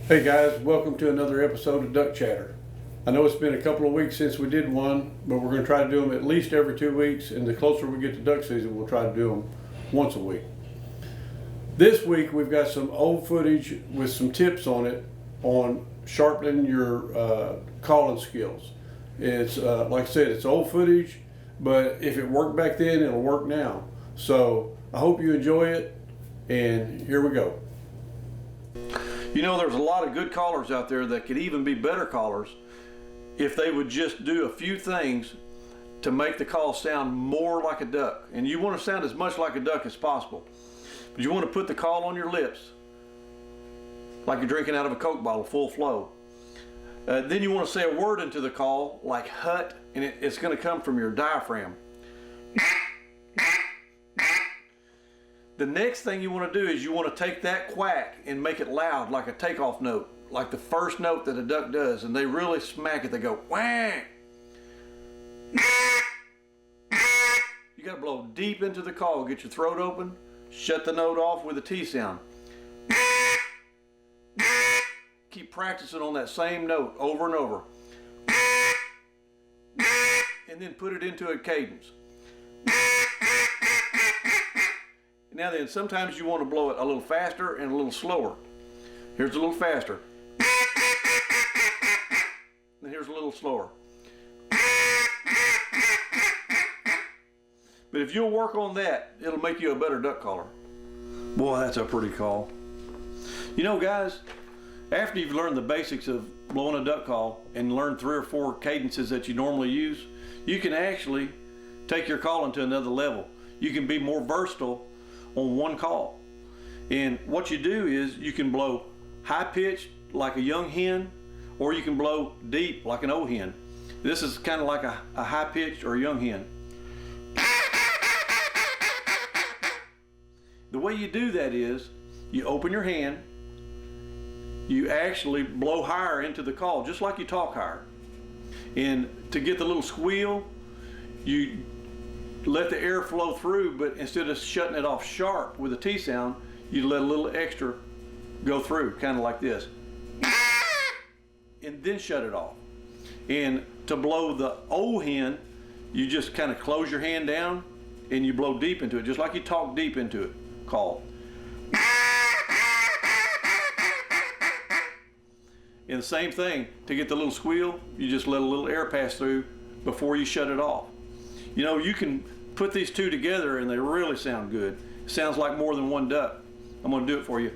Hey guys, welcome to another episode of Duck Chatter. I know it's been a couple of weeks since we did one, but we're going to try to do them at least every 2 weeks, and the closer we get to duck season, we'll try to do them once a week. This week we've got some old footage with some tips on it on sharpening your calling skills. It's like I said, it's old footage, but if it worked back then, it'll work now. So I hope you enjoy it, and here we go. You know, there's a lot of good callers out there that could even be better callers if they would just do a few things to make the call sound more like a duck. And you want to sound as much like a duck as possible. But you want to put the call on your lips like you're drinking out of a Coke bottle, full flow. Then you want to say a word into the call like hut, and it's going to come from your diaphragm. The next thing you want to do is you want to take that quack and make it loud, like a takeoff note, like the first note that a duck does, and they really smack it. They go quack. You got to blow deep into the call, get your throat open, shut the note off with a T sound. Keep practicing on that same note over and over, and then put it into a cadence. Now then, sometimes you want to blow it a little faster and a little slower. Here's a little faster. And here's a little slower. But if you'll work on that, it'll make you a better duck caller. Boy, that's a pretty call. You know, guys, after you've learned the basics of blowing a duck call and learned 3 or 4 cadences that you normally use, you can actually take your calling to another level. You can be more versatile on one call. And what you do is you can blow high pitched like a young hen, or you can blow deep like an old hen. This is kind of like a high pitched or a young hen. The way you do that is you open your hand, you actually blow higher into the call, just like you talk higher. And to get the little squeal, you let the air flow through, but instead of shutting it off sharp with a T sound, you let a little extra go through, kind of like this, and then shut it off. And to blow the old hen, you just kind of close your hand down and you blow deep into it, just like you talk deep into it. Call. And the same thing, to get the little squeal, you just let a little air pass through before you shut it off. You know, you can put these two together and they really sound good. It sounds like more than one duck. I'm going to do it for you.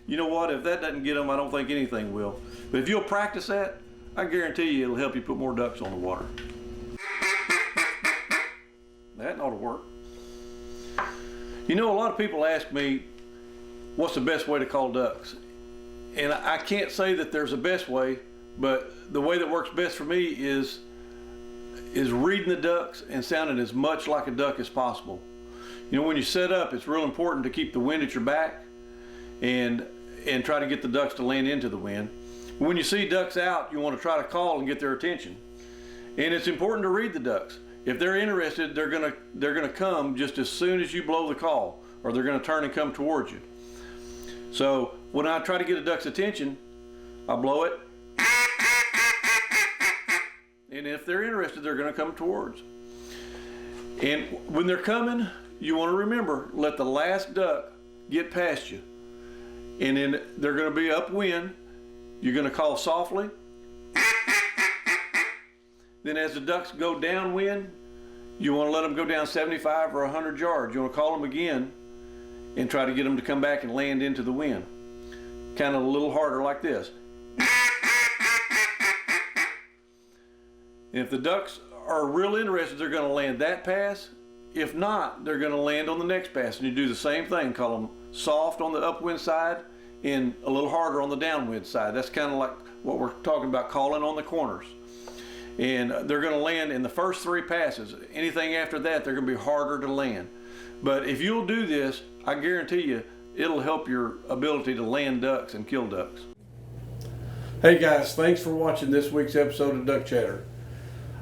You know what? If that doesn't get them, I don't think anything will. But if you'll practice that, I guarantee you it'll help you put more ducks on the water. That ought to work. You know, a lot of people ask me, what's the best way to call ducks? And I can't say that there's a best way, but the way that works best for me is reading the ducks and sounding as much like a duck as possible. You know, when you set up, it's real important to keep the wind at your back and try to get the ducks to land into the wind. When you see ducks out, you want to try to call and get their attention. And it's important to read the ducks. If they're interested, they're gonna come just as soon as you blow the call, or they're gonna turn and come towards you. So when I try to get a duck's attention, I blow it. And if they're interested, they're going to come towards. And when they're coming, you want to remember, let the last duck get past you. And then they're going to be upwind. You're going to call softly. Then as the ducks go downwind, you want to let them go down 75 or 100 yards. You want to call them again and try to get them to come back and land into the wind. Kind of a little harder like this. And if the ducks are real interested, they're going to land that pass. If not, they're going to land on the next pass. And you do the same thing. Call them soft on the upwind side and a little harder on the downwind side. That's kind of like what we're talking about, calling on the corners. And they're going to land in the first 3 passes. Anything after that, they're going to be harder to land. But if you'll do this, I guarantee you, it'll help your ability to land ducks and kill ducks. Hey guys, thanks for watching this week's episode of Duck Chatter.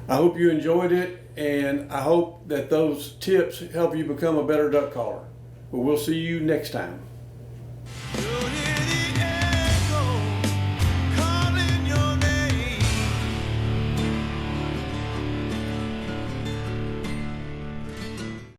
I hope you enjoyed it, and I hope that those tips help you become a better duck caller. But we'll see you next time.